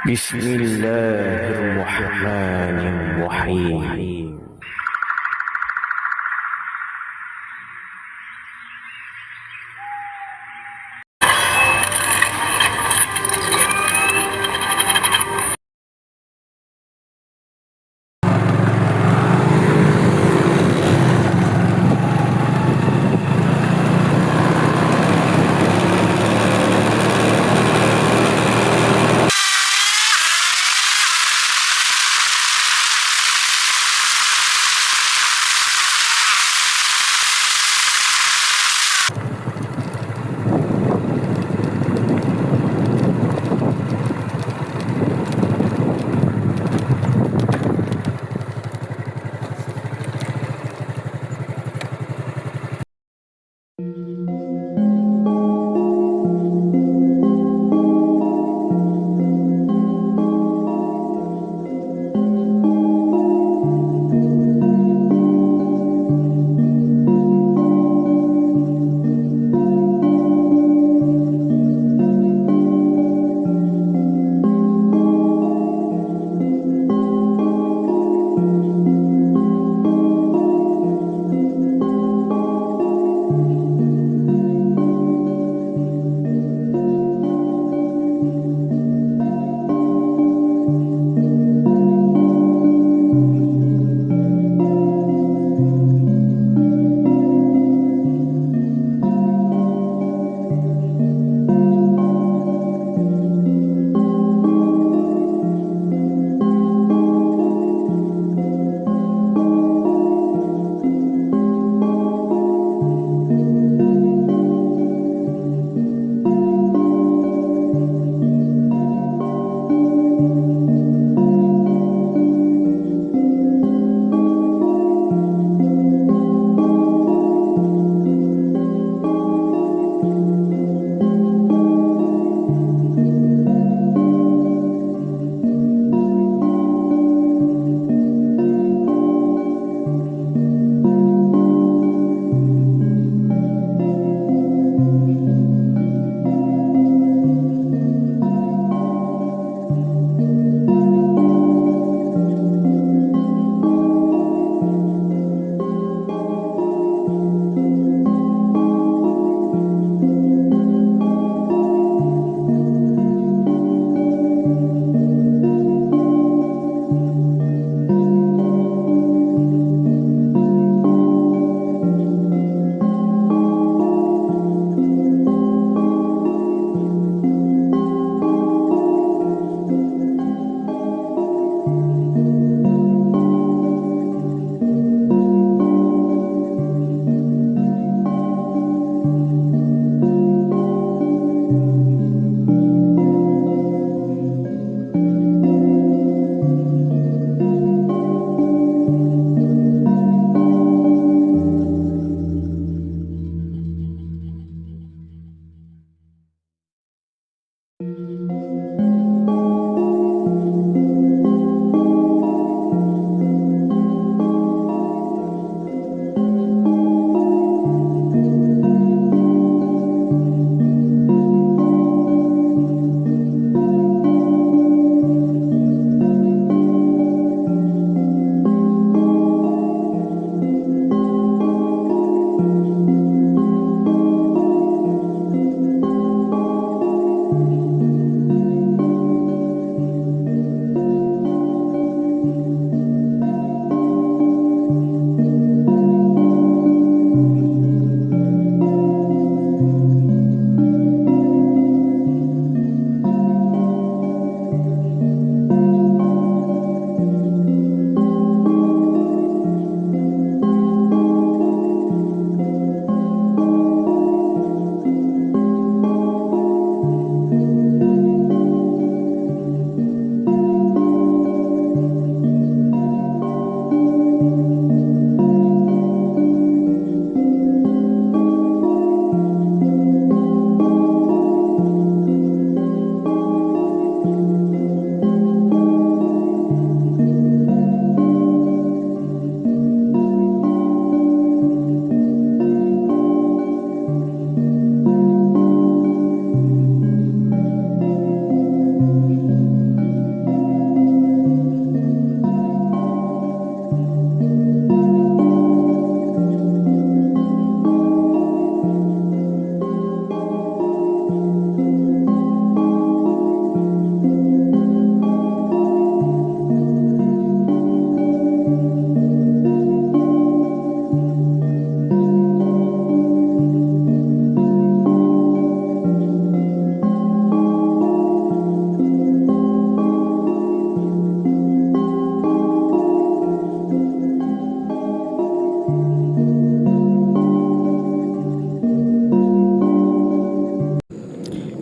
بسم الله الرحمن الرحيم.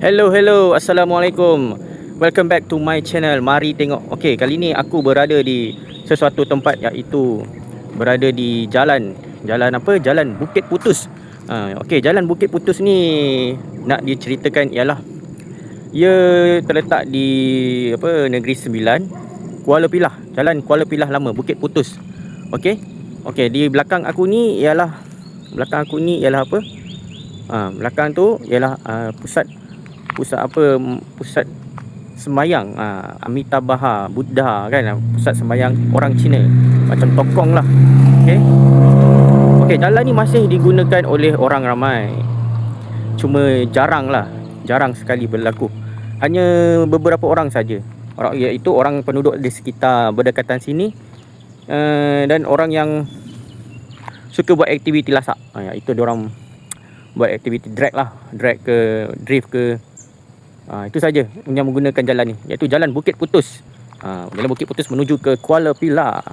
Hello, Assalamualaikum. Welcome back to my channel. Mari tengok. Okey, kali ni aku berada di sesuatu tempat, iaitu berada di jalan apa? Jalan Bukit Putus. Okey, jalan Bukit Putus ni nak diceritakan ialah ia terletak di apa, Negeri Sembilan, Kuala Pilah. Jalan Kuala Pilah lama, Bukit Putus. Okey. Okey, di belakang aku ni ialah apa? Belakang tu ialah pusat sembayang Amitabha Buddha kan, pusat sembayang orang Cina, macam tokong lah. Okey, jalan ni masih digunakan oleh orang ramai, cuma jarang sekali berlaku. Hanya beberapa orang saja, iaitu orang penduduk di sekitar berdekatan sini, dan orang yang suka buat aktiviti lasak, iaitu diorang buat aktiviti drag ke drift ke. Itu saja yang menggunakan jalan ni, iaitu jalan Bukit Putus. Jalan Bukit Putus menuju ke Kuala Pilah.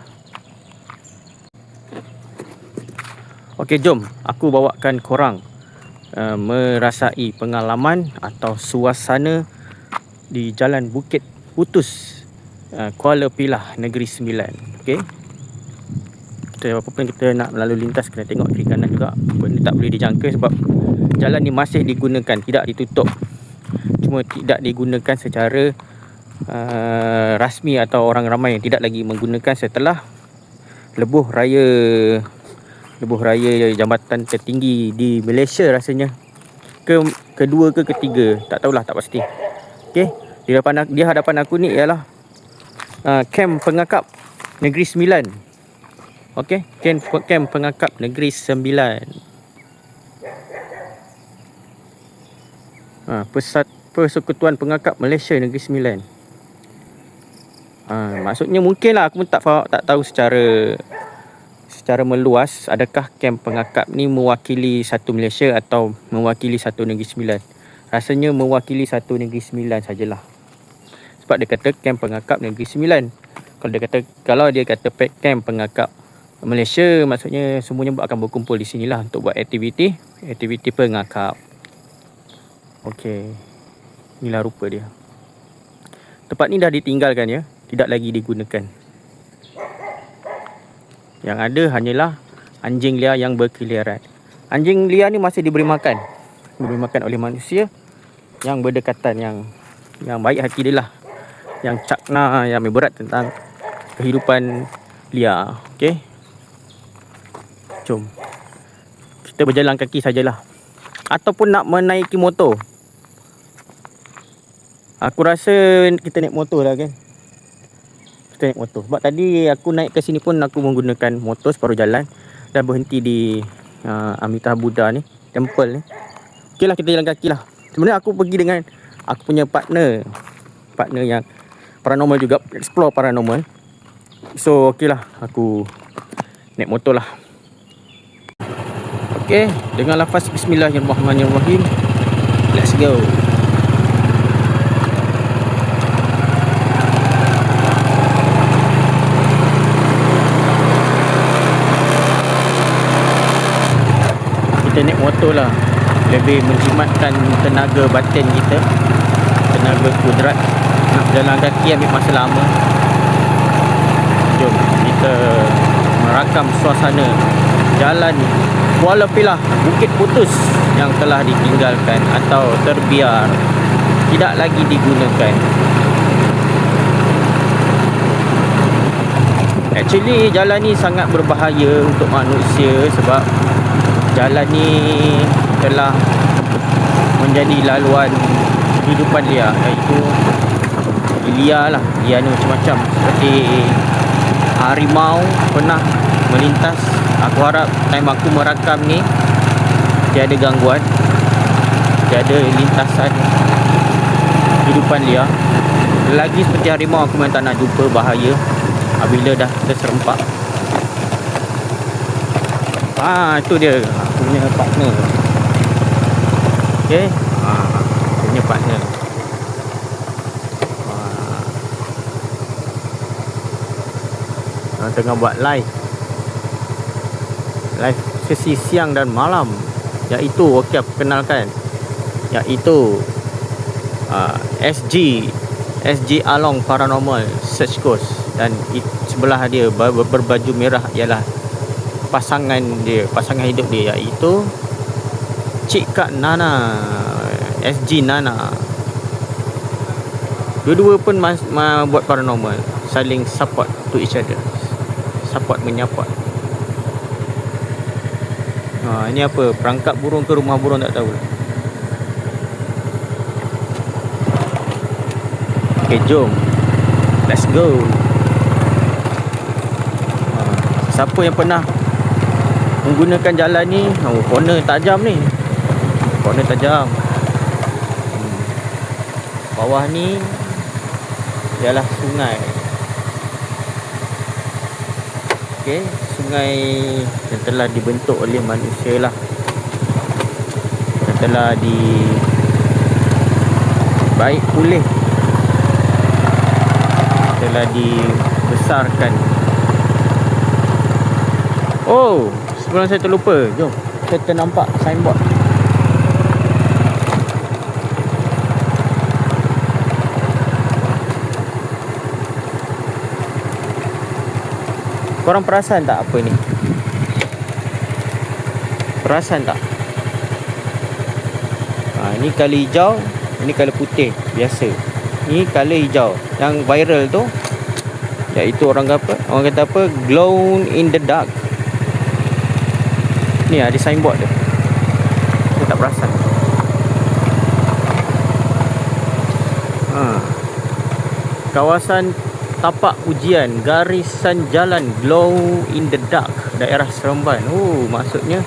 Okey, jom aku bawakan korang merasai pengalaman atau suasana di jalan Bukit Putus, Kuala Pilah, Negeri Sembilan. Okey, apa pun kita nak melalui lintas kena tengok kiri kanan juga. Benda tak boleh dijangka sebab jalan ni masih digunakan, tidak ditutup. Cuma tidak digunakan secara rasmi, atau orang ramai yang tidak lagi menggunakan setelah lebuh raya jambatan tertinggi di Malaysia rasanya. Kedua ke ketiga, tak tahulah, tak pasti. Okey, di hadapan aku ni ialah kem pengakap Negeri Sembilan. Okey, kem pengakap Negeri Sembilan. Persekutuan Pengakap Malaysia Negeri Sembilan. Maksudnya mungkinlah aku pun tak tahu secara meluas, adakah kem pengakap ni mewakili satu Malaysia atau mewakili satu Negeri Sembilan. Rasanya mewakili satu Negeri Sembilan sajalah. Sebab dia kata kem pengakap Negeri Sembilan. Kalau dia kata kem pengakap Malaysia, maksudnya semuanya akan berkumpul di sinilah untuk buat aktiviti pengakap. Okey, inilah rupa dia. Tempat ni dah ditinggalkan ya, tidak lagi digunakan. Yang ada hanyalah anjing liar yang berkeliaran. Anjing liar ni masih diberi makan oleh manusia yang berdekatan, yang baik hati dia lah, yang cakna, yang berat tentang kehidupan liar. Okey, jom kita berjalan kaki sajalah, ataupun nak menaiki motor. Aku rasa kita naik motor lah kan. Kita naik motor. Sebab tadi aku naik ke sini pun aku menggunakan motor separuh jalan, dan berhenti di Amitabha Buddha ni, temple ni. Okey lah, kita jalan kaki lah. Sebenarnya aku pergi dengan aku punya partner yang paranormal juga, explore paranormal. So okey lah, aku naik motor lah. Okey, dengan lafaz Bismillahirrahmanirrahim, let's go. Kita naik motor lah, lebih menjimatkan tenaga batin kita, tenaga kudrat. Nak berjalan kaki ambil masa lama. Jom kita merakam suasana jalan Kuala Pilah, Bukit Putus yang telah ditinggalkan atau terbiar, tidak lagi digunakan. Actually jalan ni sangat berbahaya untuk manusia, sebab jalan ni telah menjadi laluan kehidupan liar, iaitu liar ni macam-macam. Seperti harimau pernah melintas. Aku harap time aku merakam ni tiada gangguan, tiada lintasan kehidupan liar. Lagi seperti harimau, aku memang tak nak jumpa, bahaya apabila dah terserempak. Itu dia aku punya partner. Okey, aku punya partner. Tengah buat live sesi siang dan malam, iaitu okey, aku kenalkan, iaitu SG Along Paranormal Search Course. Dan sebelah dia berbaju merah ialah pasangan hidup dia, iaitu Cik Kak Nana, SG Nana. Dua-dua pun buat paranormal, saling support to each other, support menyupport. Ini apa, perangkap burung ke rumah burung tak tahu. Okay, jom, let's go. Siapa yang pernah menggunakan jalan ni, corner tajam ni, corner tajam. Bawah ni ialah sungai. Okey, sungai yang telah dibentuk oleh manusia lah, yang telah baik pulih, telah dibesarkan. Oh, sebelum saya terlupa, jom kita ternampak signboard. Korang perasan tak apa ni? Perasan tak? Ni colour hijau, ini colour putih biasa. Ni colour hijau. Yang viral tu, iaitu orang kata apa? Glow in the dark. Ni ada signboard dia. Saya tak perasan. Kawasan tapak ujian garisan jalan glow in the dark, daerah Seremban. Maksudnya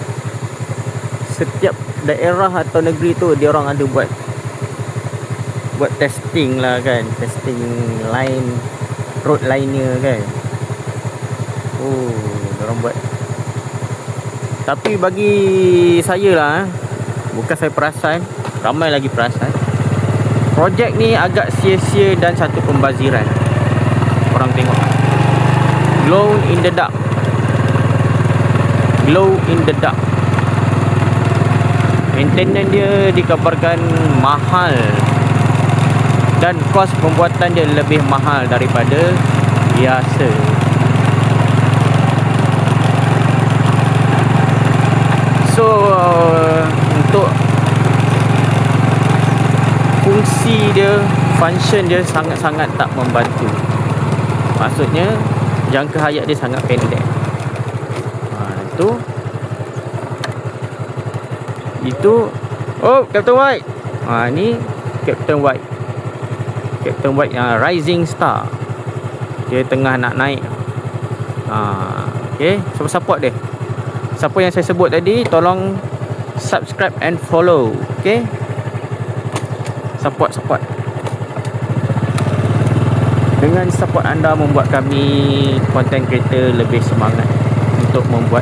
setiap daerah atau negeri tu dia orang ada buat testing lah kan, testing line, road liner kan. Dia orang buat. Tapi bagi saya lah, bukan saya perasan, ramai lagi perasan, projek ni agak sia-sia dan satu pembaziran. Korang tengok, glow in the dark, glow in the dark. Maintenance dia dikabarkan mahal, dan kos pembuatan dia lebih mahal daripada biasa. So untuk fungsi dia, function dia sangat-sangat tak membantu. Maksudnya jangka hayat dia sangat pendek. Itu oh, Captain White. Ni Captain White. Captain White yang rising star. Dia tengah nak naik. Okay, support dia. Siapa yang saya sebut tadi, tolong subscribe and follow. Okay, support. Dengan support anda membuat kami content creator lebih semangat untuk membuat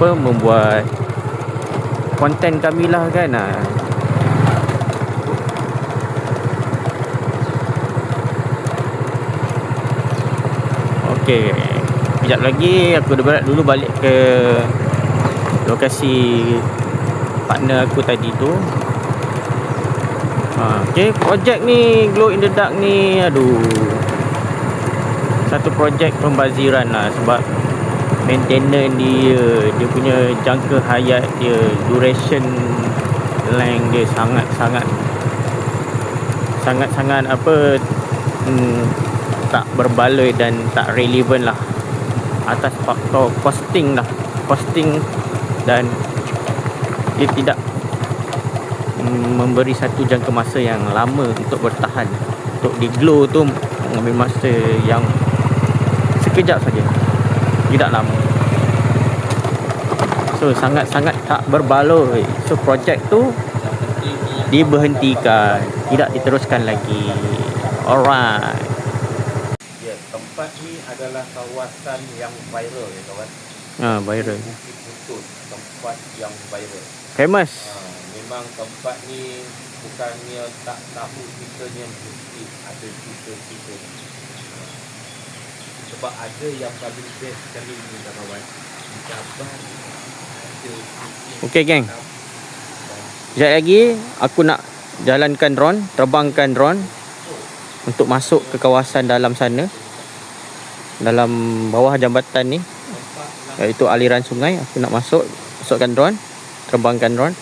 membuat konten kami lah kan. Okey, kejap lagi aku dulu balik ke lokasi partner aku tadi tu. Okay, projek ni glow in the dark ni, satu projek pembaziran lah. Sebab maintenance dia punya jangka hayat dia, duration length dia sangat-sangat tak berbaloi dan tak relevan lah, atas faktor costing, dan dia tidak memberi satu jangka masa yang lama untuk bertahan. Untuk di glow tu mengambil masa yang sekejap saja, tidak lama. So sangat-sangat tak berbaloi. So projek tu diberhentikan, tidak diteruskan lagi. Alright. Ya, tempat ni adalah kawasan yang viral ya kawan. Viral. Bukit Putut, tempat yang viral. Famous. Memang tempat ni bukannya tak tahu ceritanya, mesti ada cerita-cerita. Sebab ada yang paling best sekali ni kawan. Jaban ada. Okey geng. Sekejap lagi aku nak jalankan drone, terbangkan drone untuk masuk ke kawasan dalam sana, dalam bawah jambatan ni, iaitu aliran sungai. Aku nak masukkan drone, terbangkan drone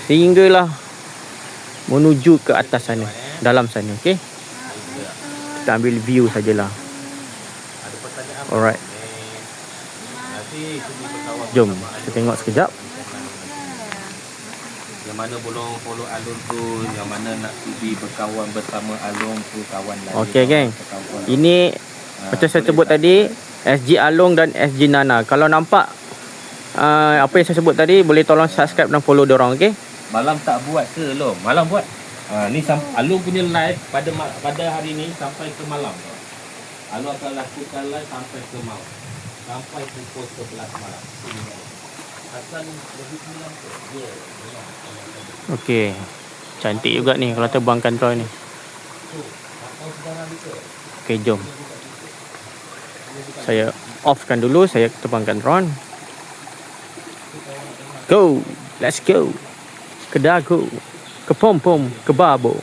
sehinggalah menuju ke atas sana, dalam sana. Okey, kita ambil view sajalah. Alright, jom kita tengok sekejap. Yang mana bolong follow Along tu, yang mana nak pergi berkawan bersama Along tu, kawan lain. Okey geng, ini macam saya sebut tadi, SG Along dan SG Nana. Kalau nampak apa yang saya sebut tadi, boleh tolong subscribe dan follow diorang. Okey, Malam tak buat ke Long? Malam buat. Ni Along punya live pada hari ni sampai ke malam. Along akan lakukan live sampai ke malam, sampai pukul 11 malam. Asal lebih malam tu. Ya. okey, cantik juga ni kalau terbangkan drone ni. Okey, jom saya offkan dulu, saya terbangkan drone. Go, let's go. Ke dagu, ke pom-pom, ke babo.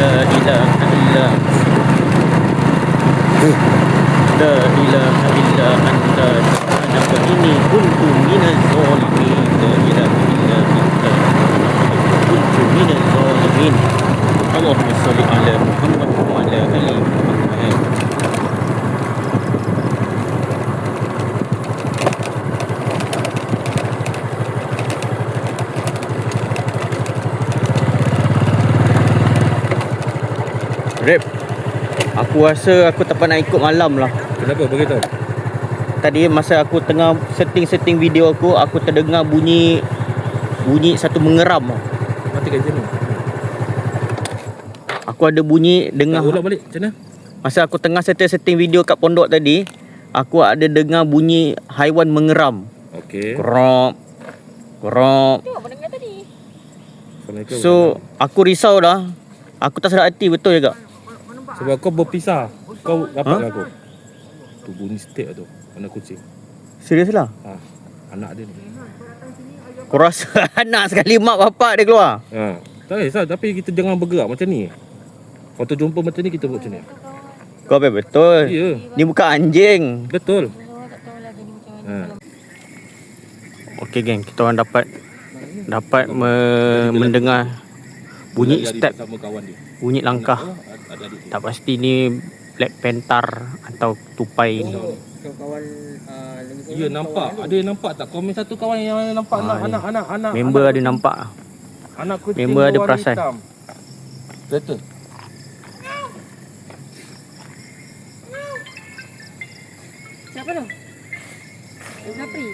La ilaha illa La ilaha illa anta subhanaka inni kuntu minaz zalimin. La ilaha illa anta kuntu minaz zalimin. Allahumma salli ala Muhammad wa ala ali Muhammad. Rap, aku rasa aku tak nak ikut malam lah. Kenapa begitu? Tadi masa aku tengah setting video aku terdengar bunyi satu mengeram. Matikan je ni. Aku ada bunyi dengar. Ulang balik macam mana? Masa aku tengah setting video kat pondok tadi, aku ada dengar bunyi haiwan mengeram. Okey. Krop. Tengok apa dengar tadi. So, aku risau dah. Aku tak sedar hati betul juga. Sebab kau berpisah. Kau dapat aku. Tu bunyi setiap tu. Anak kucing. Serius lah. Ha. Anak dia ni. Kau rasa anak sekali mak bapak dia keluar? Ha. Tak kisah, tapi kita jangan bergerak macam ni. Kau terjumpa macam ni, kita buat macam ni. Kau betul. Ya. Ni bukan anjing. Betul. Tak tahu lagi ni macam mana. Ha. Okey geng, kita orang dapat mendengar bunyi step, sama kawan dia. bunyi langkah. Adik-adik dia. Tak pasti ni Black Panther atau tupai ni. Ya, nampak. Ada yang nampak tak? Komen satu kawan yang nampak anak. Member ada nampak. Anak kucing Member ada berwarna perasan. hitam. Betul. Siapa tu? Zapri.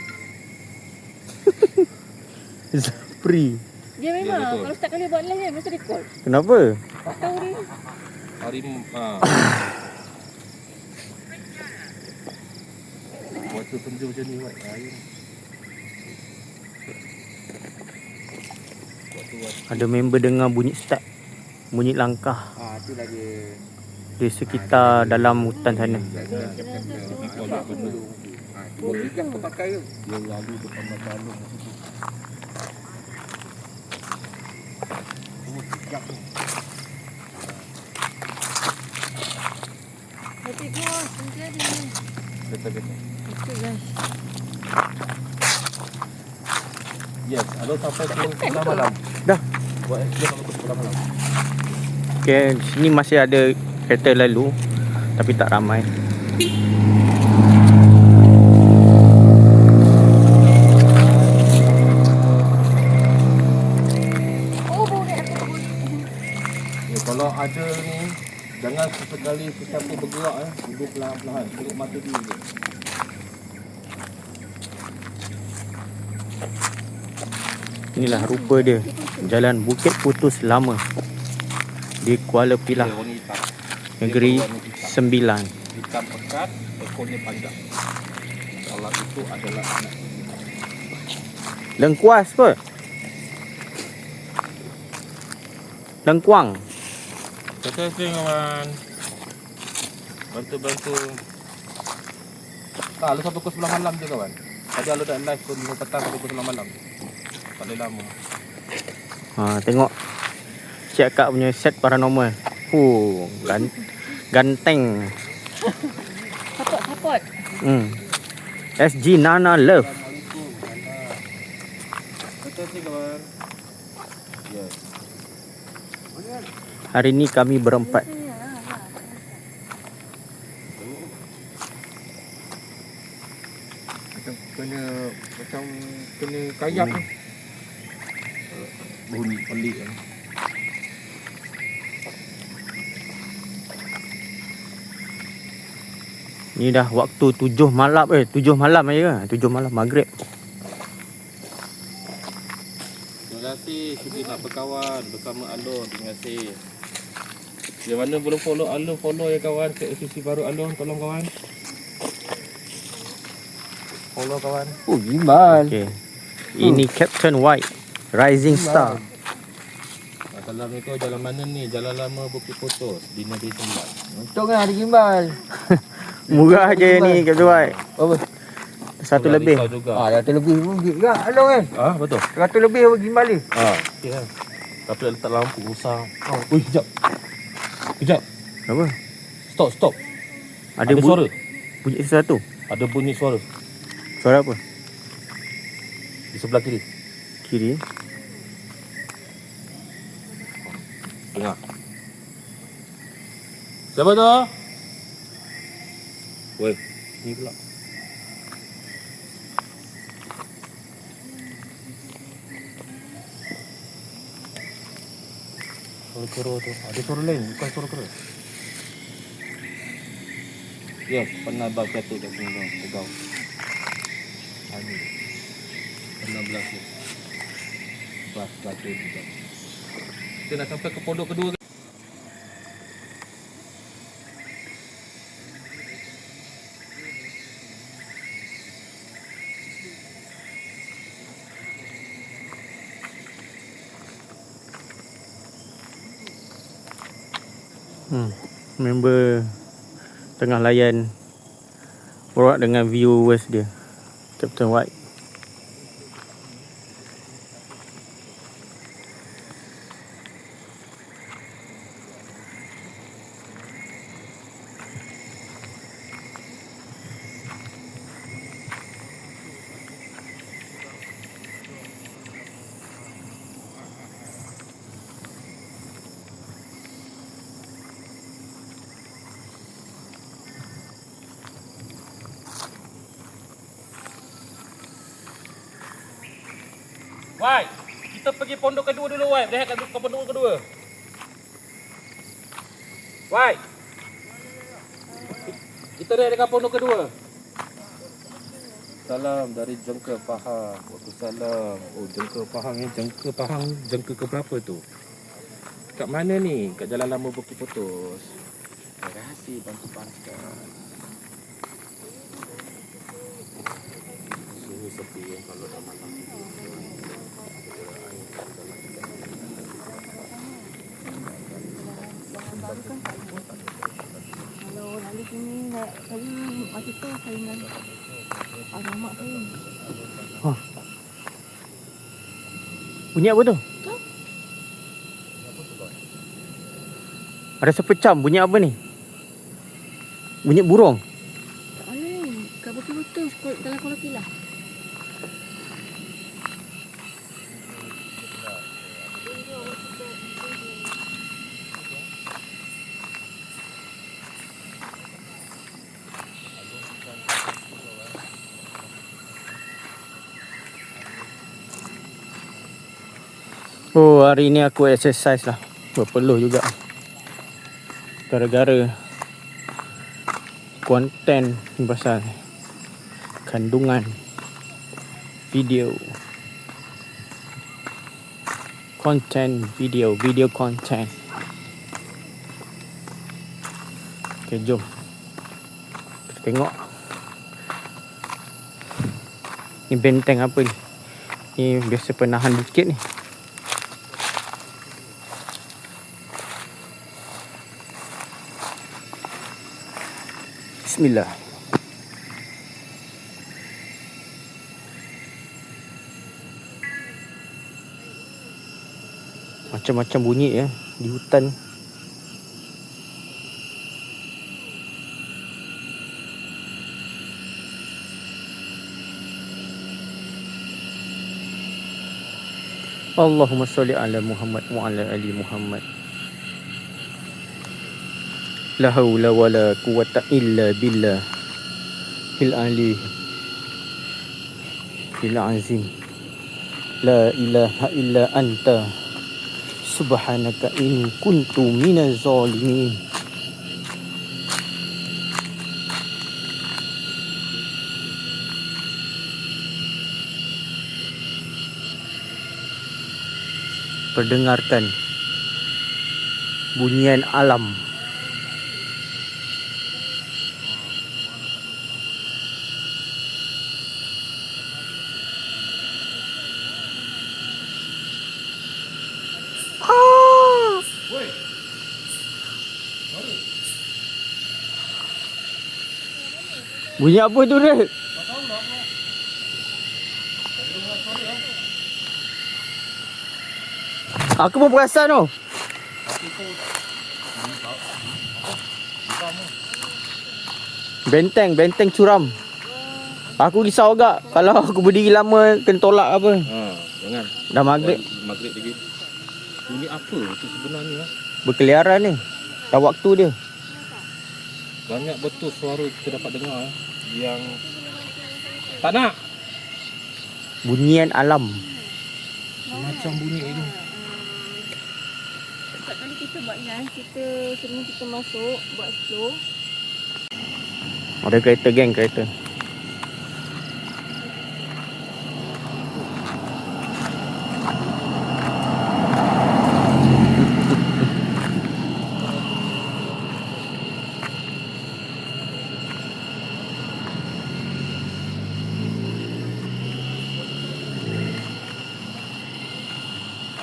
Zapri. Dia memang betul. kalau setiap kali buat live kan mesti dia call. Kenapa? Tak tahu dia. Waktu kerja macam ni buat. Ada member dengar bunyi step, bunyi langkah tu lagi di sekitar dalam hutan sana. tiga kau pakai ke? Yang lalu depan mata Alung. Tapi kau nanti ada. Betul. Betul guys. Yes, Alung sampai pukul 9 malam. Dah. Buat dia sampai pukul 9 malam. Okay, sini masih ada kereta lalu tapi tak ramai. Oh, boleh aku boleh. Ya, kalau ada ni, jangan sesekali sesiapa bergerak duduk perlahan-lahan, tengok mata dulu je. Inilah rupa dia, Jalan Bukit Putus Lama di Kuala Pilah, Dia warna hitam. Negeri Dia warna hitam. Sembilan. Hitam pekat, ekornya panjang. Kalau itu adalah anak. Lengkuas kot. Lengkuang. Terima kawan. Bantu. Tak, lu sampai pukul 9 malam je kawan. Tadi lu dah live pukul 5 petang sampai pukul 9 malam. Tak boleh lama. Tengok Cik Kak punya set paranormal. Ganteng. Support. SG Nana Love. Betul kawan. Yes. Hari ni kami berempat. Macam kena kayak ni. Bunyi pelik kan. Ni dah waktu 7 malam 7 malam aja ke? 7 malam maghrib. Terima kasih sudi nak berkawan bersama Alung. Terima kasih. Yang mana belum follow Alung, follow ya kawan. Ke sisi baru Alung, tolong kawan. Follow kawan. Oh, gimbal. Okey. Ini Captain White, Rising Star. Kalau ni kau jalan mana ni? Jalan lama Bukit Putus di Negeri Sembilan. Untung kan ada gimbal. Murah je ni Captain White. Apa? 1 lebih. Ah, dah terlebih pun juga. Along kan? Ah, betul. 100 lebih apa gimbal ni? Ah, okey kan. Tapi dah letak lampu usang. Ui, sekejap. Kejap. Apa? Stop. Ada Ada suara. Bunyi sesuatu. Ada bunyi suara Suara apa? di sebelah kiri. Kiri. Dengar. Siapa tu? Woi, ni pula. Suara kera tu. Ada suara lain, bukan suara kera. Yes, pernah bab jatuh kat sini bang, tegau. Ini. Pernah berlaku. Bas jatuh juga. Kita nak sampai ke pondok kedua ke? Member tengah layan borak dengan viewers dia, Captain White. Wai, kita pergi pondok kedua dulu, Wai. Lihat kat pondok kedua. Wai. Kita lihat dekat pondok kedua. Salam dari Jengka Pahang. Waalaikumsalam. Oh, Jengka Pahang ni. Jengka Pahang, jengka ke berapa tu? Kat mana ni? Kat Jalan Lama Bukit Putus. Terima kasih bantu panaskan. Sini sepi ya kalau dah malam. Kalau lalu sini nak saya masa tu saya dengan alamak saya. Bunyi apa tu? Ada sepecam. Bunyi apa ni? Bunyi burung. Tak ada ni. Kat betul-betul dalam kolam kilat. Oh, hari ni aku exercise lah. Berpeluh juga. Gara-gara konten pasal kandungan video. Video content. Okay, jom. Kita tengok. Ni benteng apa ni? Ni biasa penahan bukit ni. Bismillah. Macam-macam bunyi ya di hutan. Allahumma salli ala Muhammad wa ala ali Muhammad. La haula wala quwwata illa billah fil ali fil azim. La ilaha illa anta subhanaka in kuntu minaz zalimin. Perdengarkan bunyian alam. Bunyi apa tu, Rek? Aku pun perasan tu. Benteng curam. Aku risau agak kalau aku berdiri lama kena tolak apa. Jangan. Dah maghrib. Maghrib lagi. Bunyi apa tu sebenarnya? Berkeliaran ni. Dah waktu dia. Banyak betul suara kita dapat dengar yang tak nak. Bunyian alam. Macam bunyi ini. Setiap kali kita buat ni, sebelum kita masuk, buat slow. Ada kereta, geng kereta.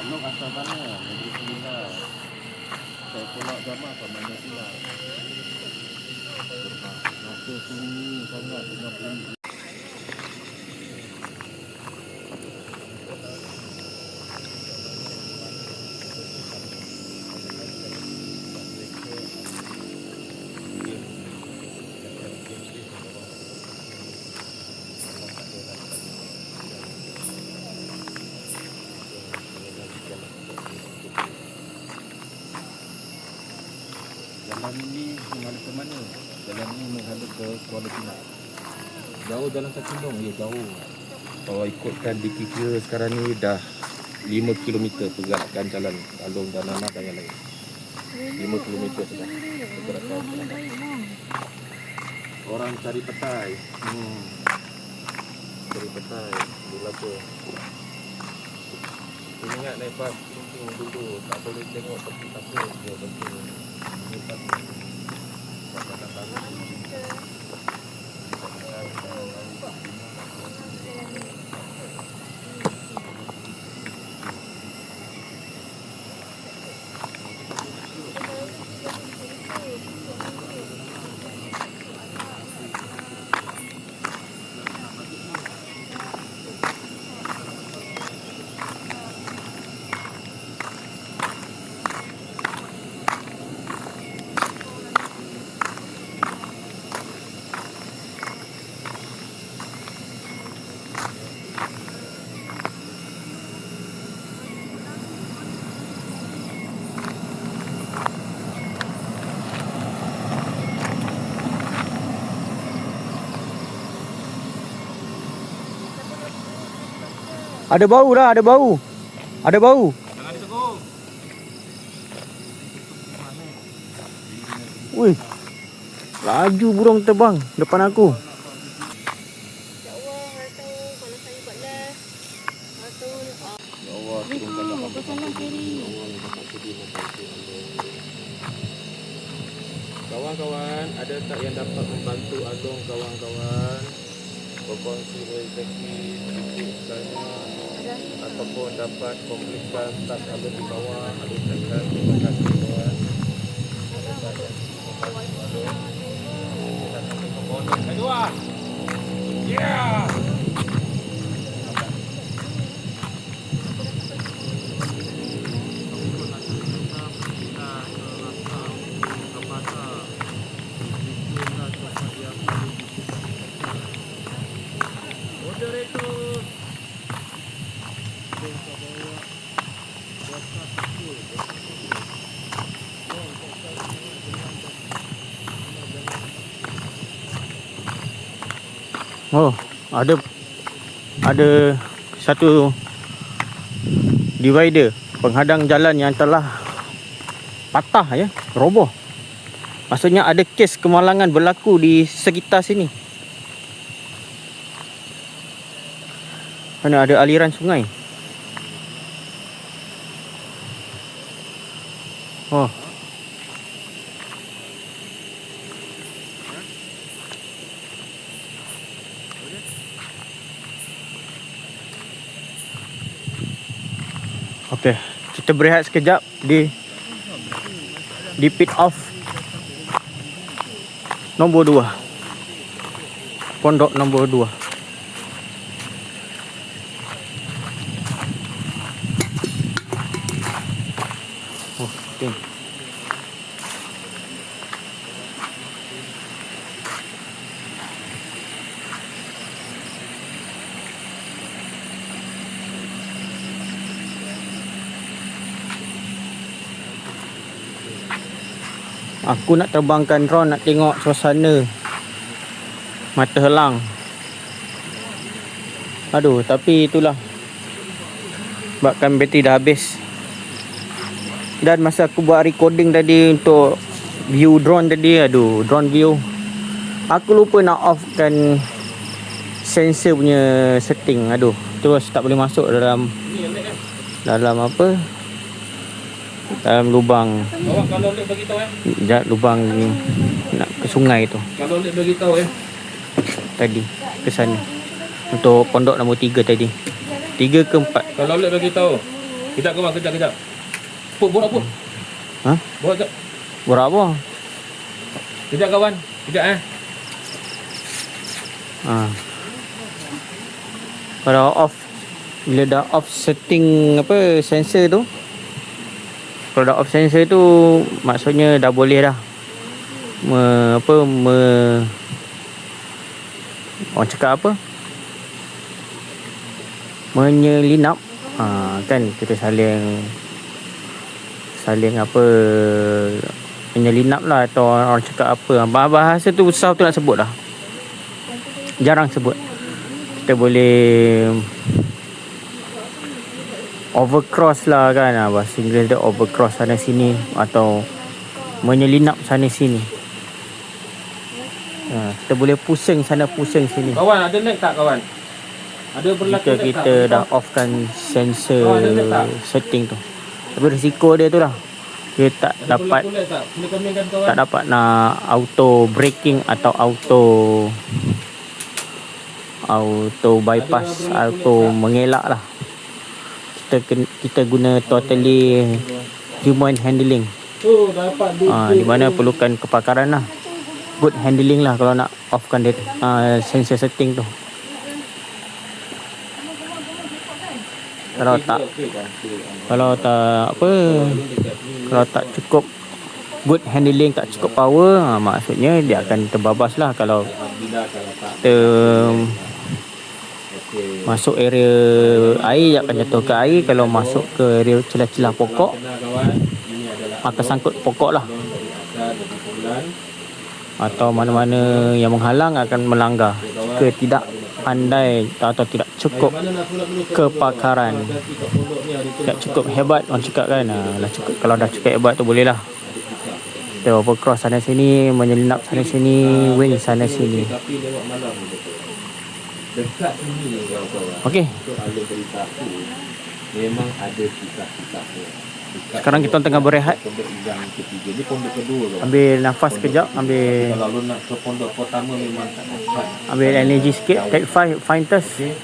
Alok asal mana? Negeri Sembilan. Saya pulak Jama apa mana pula? Rasa sunyi sangat dengan bunyi. Jalan ini menghadap ke mana? Jalan ini menghadap ke Kuala Pinak. Jauh jalan Kaki Long, ya jauh. Kalau ikutkan dikira sekarang ni dah 5 km pergerakan jalan Along dan Nana dan yang lain. 5 km sudah pergerakan. Orang cari petai. Cari petai. Bila apa? Ingat naik bas penting dulu. Tak boleh tengok tepi takut. Dia penting. Ini penting. Tak tahu. Ada bau dah, ada bau. Ada bau. Jangan diteguk. Wih. Laju burung terbang depan aku. Jawab atau kalau saya buat live atau Ya Allah, turunkanlah hamba pesanan kiri. Kawan-kawan, ada tak yang dapat membantu Along kawan-kawan? Berkongsi rezeki sedikit sebanyak ataupun dapat komplikan tas Along di bawah. Along cakap terima kasih kawan. Ada tak yang membantu Along? Kita sampai ke bonus kedua. Yeah! Oh, ada satu divider penghadang jalan yang telah patah ya, roboh. Maksudnya ada kes kemalangan berlaku di sekitar sini. Mana ada aliran sungai. Oh. Okey, kita berehat sekejap di pit off nombor 2. Pondok nombor 2. Oh, okey. Aku nak terbangkan drone, nak tengok suasana mata helang. Aduh, tapi itulah, sebabkan bateri dah habis. Dan masa aku buat recording tadi untuk view drone tadi, aduh, drone view, aku lupa nak off kan sensor punya setting. Aduh, terus tak boleh masuk dalam apa, dalam lubang, Kawan, kalau Lek bagi tahu lubang nak ke sungai tu Kalau Lek bagi tahu tadi, ke sana untuk pondok nombor 3 tadi. 3 ke 4. Kalau Lek bagi tahu. Kejap kawan, kejap. Put, borak put. Ha? Borak kejap. Borak apa? Kejap kawan. Kejap Ha. Kalau off, bila dah off setting apa sensor tu, kalau dah off sensor tu maksudnya dah boleh dah orang cakap apa, menyelinap. Kan kita saling apa, menyelinap lah, atau orang cakap apa, bahasa tu susah tu nak sebut dah, jarang sebut. Kita boleh overcross lah kan, bahasa Inggeris dia overcross sana sini, atau menyelinap sana sini. Kita boleh pusing sana pusing sini. Kawan, ada lag tak kawan? Ada berlaku Jika lag kita tak? dah offkan sensor Oh, ada lag tak? setting tu. Tapi risiko dia tu lah, dia tak Ada dapat berlaku lag tak? Boleh komenkan kawan. tak dapat nak auto braking atau auto bypass, auto mengelak lah. Kita guna totally human handling. Tu dapat Di mana perlukan kepakaran lah, good handling lah kalau nak offkan dia sensor setting tu. Kalau tak cukup good handling, tak cukup power, maksudnya dia akan terbabas lah. Kalau kita masuk area air, dia akan jatuh ke air. Kalau masuk ke area celah-celah pokok, maka sangkut pokok lah, atau mana-mana yang menghalang akan melanggar. Jika tidak pandai atau tidak cukup kepakaran, tidak cukup hebat, orang cakap kan, cukup. Kalau dah cukup hebat tu boleh lah kita overcross sana sini, menyelinap sana sini, wing sana sini. Dekat sini kawan-kawan. Okey, Untuk alur berita tu memang ada kisah-kisahnya. sekarang kita tengah berehat, Pondok yang ketiga ni, pondok kedua tu. ambil nafas kejap, ambil Kalau lu nak ke pondok pertama memang tak dapat. ambil energy sikit, take 5 fine test. Okey.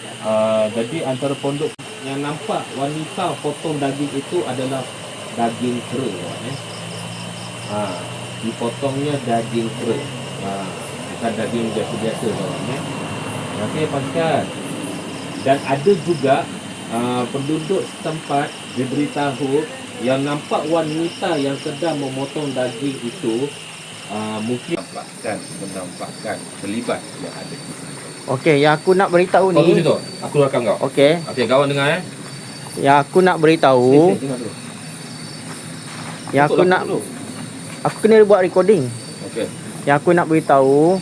Jadi antara pondok yang nampak wanita potong daging itu adalah daging kera kawan. Dipotongnya daging kera. Bukan daging biasa-biasa kawan. Okey, pastikan. Dan ada juga penduduk setempat diberitahu yang nampak wanita yang sedang memotong daging itu mungkin menampakkan terlibat yang ada di sini. Okey, yang aku nak beritahu Kau ni, tu, aku rakam kau. okey, Okey, kawan dengar yang aku nak beritahu, Dengar dulu. yang aku Tutup nak, dulu. aku kena buat recording. Okey, Yang aku nak beritahu,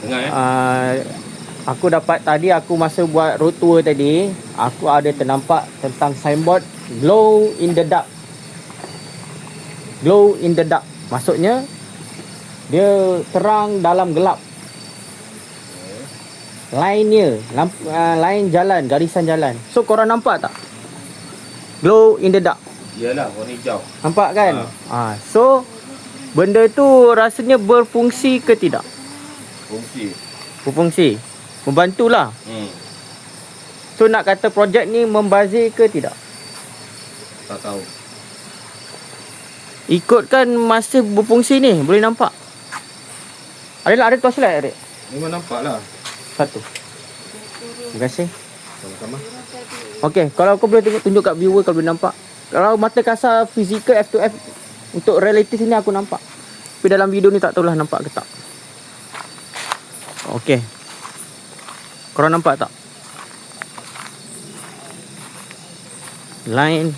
dengar aku dapat tadi, aku masa buat road tour tadi, aku ada ternampak tentang signboard glow in the dark. Glow in the dark, maksudnya dia terang dalam gelap. Lainnya, lain jalan, garisan jalan. So korang nampak tak? Glow in the dark. Iyalah, warna hijau. Nampak kan? So benda tu rasanya berfungsi ke tidak? Fungsi. Berfungsi. Membantulah. So nak kata projek ni membazir ke tidak? Tak tahu. Ikutkan masa berfungsi ni, boleh nampak. Ada torchlight, Adik? Memang nampak lah. Satu. Terima kasih. Sama-sama. Okey, kalau kau boleh tunjuk kat viewer kalau boleh nampak. Kalau mata kasar fizikal F2F untuk reality sini aku nampak. Tapi dalam video ni tak tahulah nampak ke tak. Okey. Korang nampak tak? Line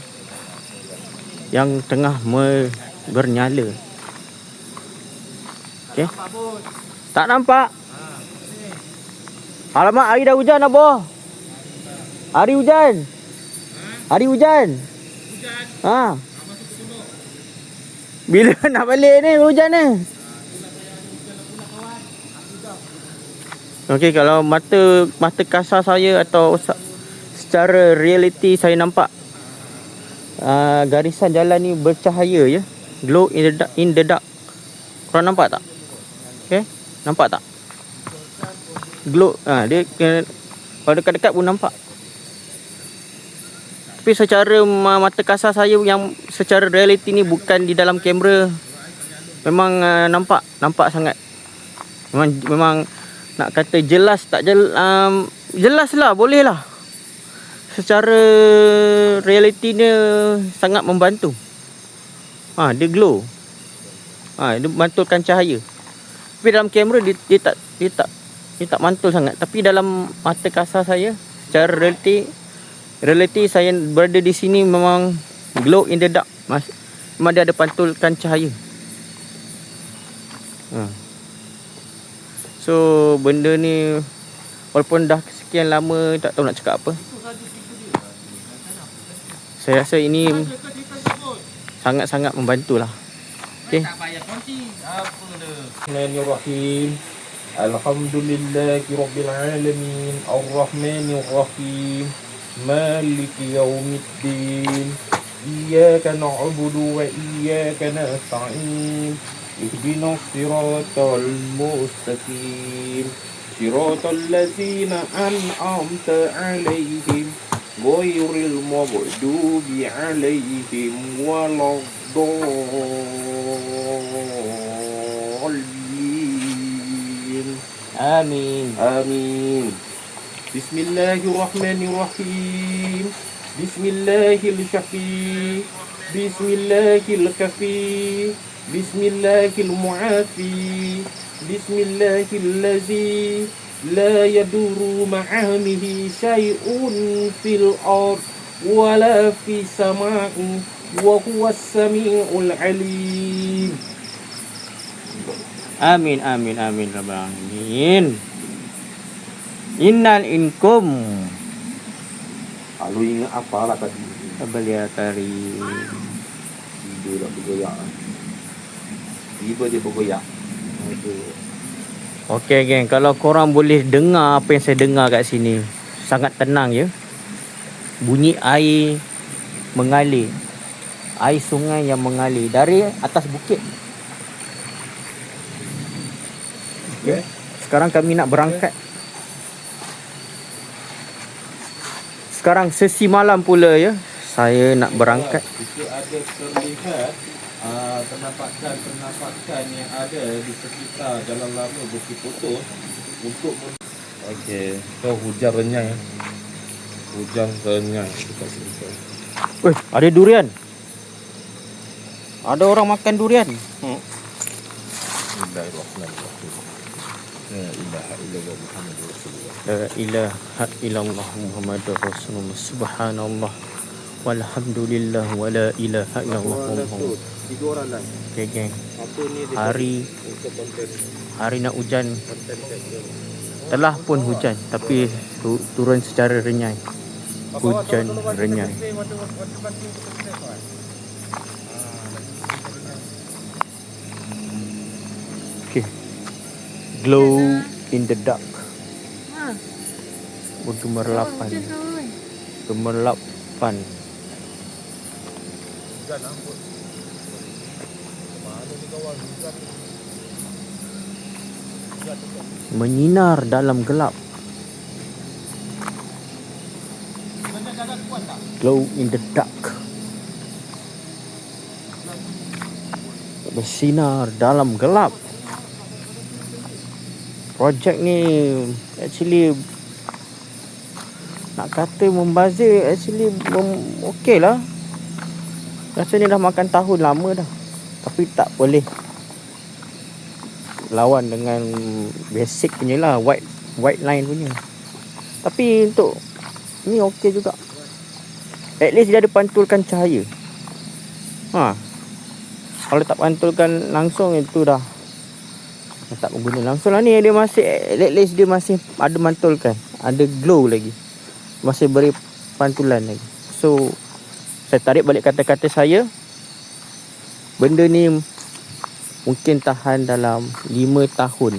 yang tengah bernyala. Okey. Tak nampak. Alamak, hari dah hujan Abah. Hari hujan. Hari hujan. Ha. Bila nak balik ni hujan ni? Okey, kalau mata kasar saya atau secara realiti saya nampak garisan jalan ni bercahaya ya. Glow in the dark. Korang nampak tak? Okey, nampak tak? Glow, dia kalau dekat-dekat pun nampak. Tapi secara mata kasar saya yang secara realiti ni bukan di dalam kamera, memang nampak sangat. Memang nak kata jelas tak jelas lah, boleh lah. Secara realiti dia sangat membantu. Dia glow. Dia mantulkan cahaya. Tapi dalam kamera dia tak mantul sangat. Tapi dalam mata kasar saya, secara realiti saya berada di sini memang glow in the dark. Memang dia ada pantulkan cahaya. So benda ni walaupun dah sekian lama tak tahu nak cakap apa. Saya rasa ini sangat-sangat membantulah. Okey. Bismillahirrahmanirrahim. Alhamdulillahirabbil alamin. Arrahmanirrahim. Maliki yaumiddin. Iyyaka na'budu wa iyyaka nasta'in. Ihdinas siratal mustaqim. Siratal ladzina an'amta 'alaihim ghairil maghdubi 'alaihim waladdallin. Amin. Amin. Bismillahirrahmanirrahim. Bismillahil syafi. Bismillahil kafi. Bismillahil mu'afi. Bismillahil ladzi la yaduru ma'amihi syai'un fil ard wala fis sama'i wa huwas sami'ul alim. Amin amin amin rabbal alamin. Innal inkum. Lu ingat apalah tadi? Belia karim. Tidur dah bergoyak. Tiba dia bergoyak. Okey geng, kalau korang boleh dengar apa yang saya dengar kat sini, sangat tenang ya. Bunyi air mengalir. Air sungai yang mengalir dari atas bukit. Okey. Sekarang kami nak berangkat. Sekarang sesi malam pula ya. Saya nak berangkat. Jika ada terlihat penampakan yang ada di sekitar jalan lama Bukit Putus untuk okey, so hujan renyai. Hujan renyai dekat sini. Weh, ada durian. Ada orang makan durian. Bismillahirrahmanirrahim. La ilaha illallah Muhammadur Rasulullah. La ilaha illallah Muhammadur Rasulullah. Subhanallah. Walhamdulillah wa la ilaha illallah Muhammad. Tiga orang dah. Okay, geng. Apa ni Hari nak hujan. Telah pun hujan, tapi turun secara renyai. Hujan renyai. Okay. Glow in the dark. Bergemerlapan. Gemerlapan. Menyinar dalam gelap. Glow in the dark. Bersinar dalam gelap. Projek ni actually nak kata membazir, actually okey lah. Rasanya dah makan tahun lama dah. Tapi tak boleh lawan dengan basic punya lah, white line punya. Tapi untuk ni okey juga. At least dia ada pantulkan cahaya. Kalau tak pantulkan langsung itu dah Tak mengguna langsung lah ni. Dia masih, at least dia masih ada mantulkan, ada glow lagi, masih beri pantulan lagi. So saya tarik balik kata-kata saya, benda ni mungkin tahan dalam 5 tahun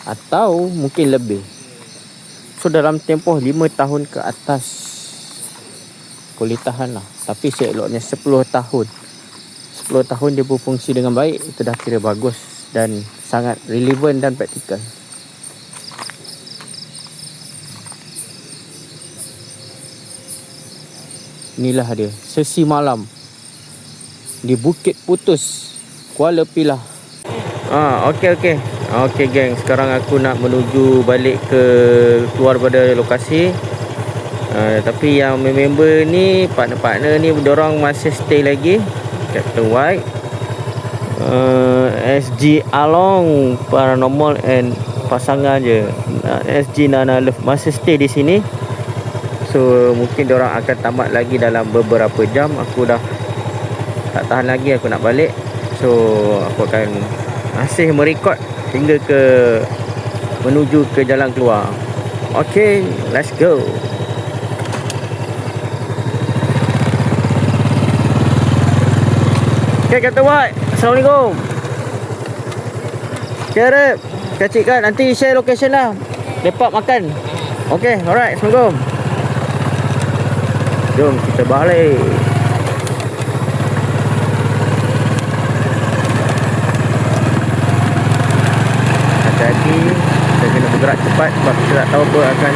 atau mungkin lebih. So dalam tempoh 5 tahun ke atas boleh tahan lah. Tapi seeloknya 10 tahun. 10 tahun dia berfungsi dengan baik, itu dah kira bagus dan sangat relevan dan praktikal. Inilah dia, sesi malam di Bukit Putus, Kuala Pilah. Okey geng, sekarang aku nak menuju balik ke keluar pada lokasi. Tapi yang member ni, partner-partner ni, diorang masih stay lagi. Captain White, SG Along Paranormal and pasangan je, SG Nana Love masih stay di sini. So mungkin diorang akan tamat lagi dalam beberapa jam. Aku dah tak tahan lagi, aku nak balik. So aku akan masih merekod hingga ke menuju ke jalan keluar. Okay, let's go. Okay, kata Wat, Assalamualaikum. Okay, Arif, kacik kan, nanti share location lah. Lepak makan. Okay, alright, Assalamualaikum. Jom kita balik. Hati-hati, kita kena bergerak cepat sebab kita tak tahu apa akan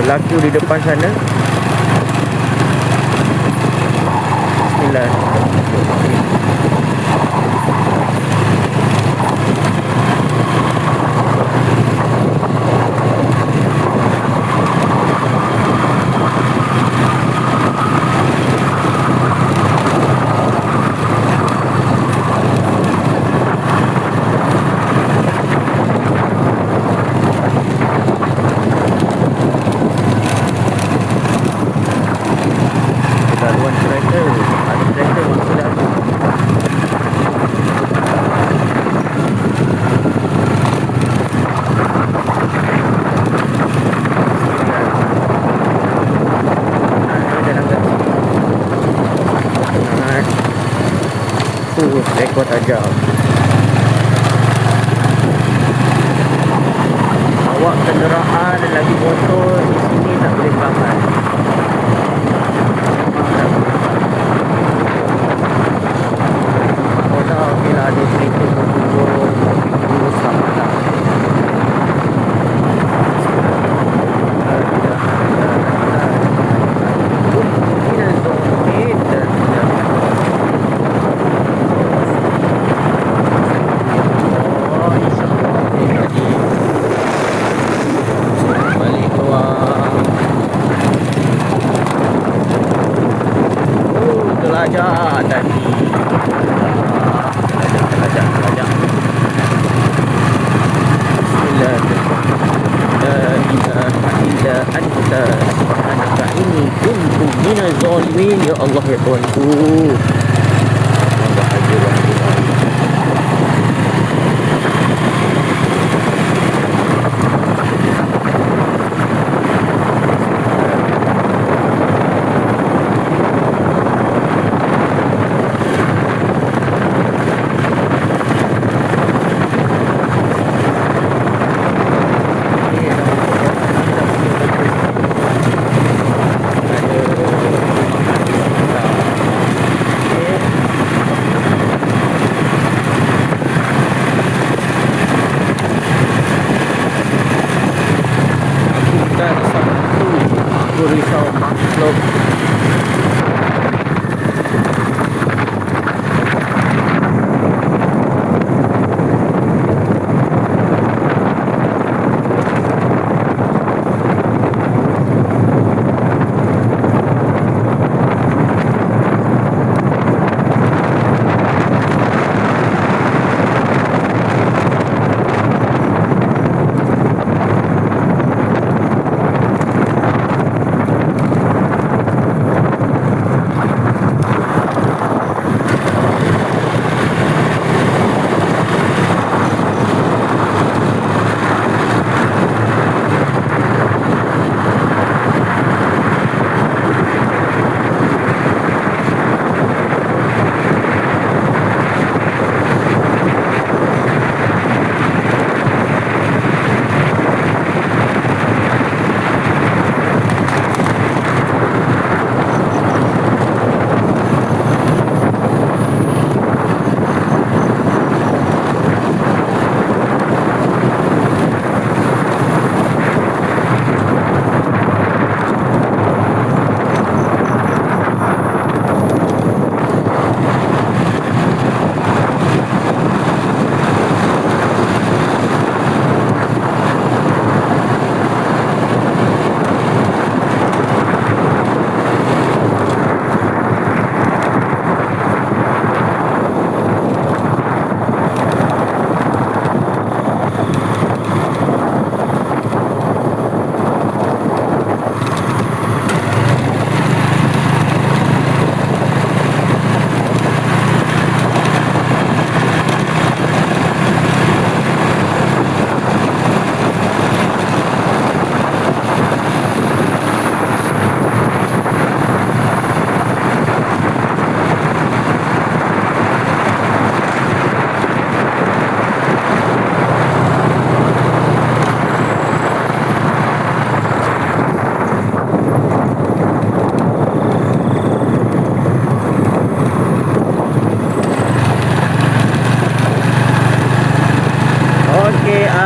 berlaku di depan sana. Bismillah. Rekod tajam. Awak kenderaan dan lagi motor di sini tak boleh tahan. Oh dah, okey lah, ada cerita berhubung sama lah. Ya Allah ya Tuhanku. Bahagia.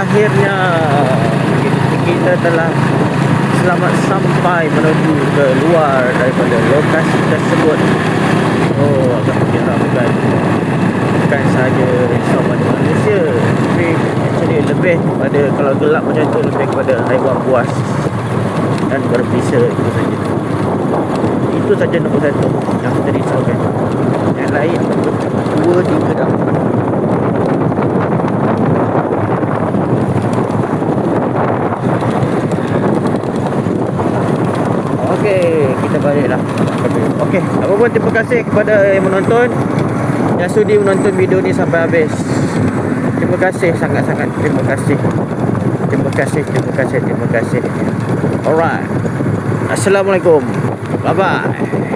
akhirnya kita telah selamat sampai menuju ke luar daripada lokasi tersebut. Oh, agak menyeramkan. Bukan sahaja risau pada manusia, tapi actually lebih pada, kalau gelap macam tu, lebih kepada haiwan buas dan berbisa. Itu saja nombor satu yang kita risaukan. Yang lain 2, 3 dan 4. Okey, kita baliklah. Okey, apa pun terima kasih kepada yang menonton, yang sudi menonton video ni sampai habis. Terima kasih sangat-sangat. Terima kasih. Terima kasih, terima kasih, terima kasih. Alright. Assalamualaikum. Bye bye.